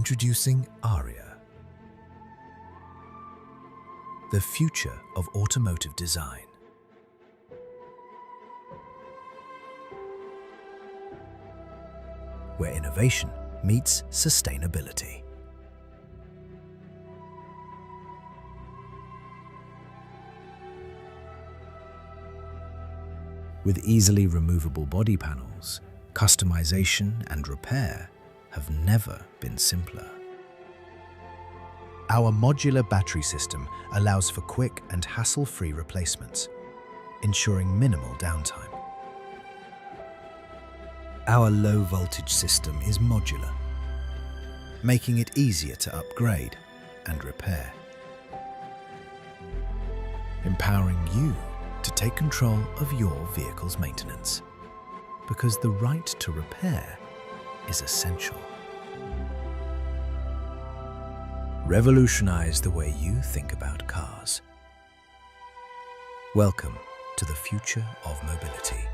Introducing Aria, the future of automotive design. Where innovation meets sustainability. With easily removable body panels, customization and repair have never been simpler. Our modular battery system allows for quick and hassle-free replacements, ensuring minimal downtime. Our low-voltage system is modular, making it easier to upgrade and repair, empowering you to take control of your vehicle's maintenance, because the right to repair is essential. Revolutionize the way you think about cars. Welcome to the future of mobility.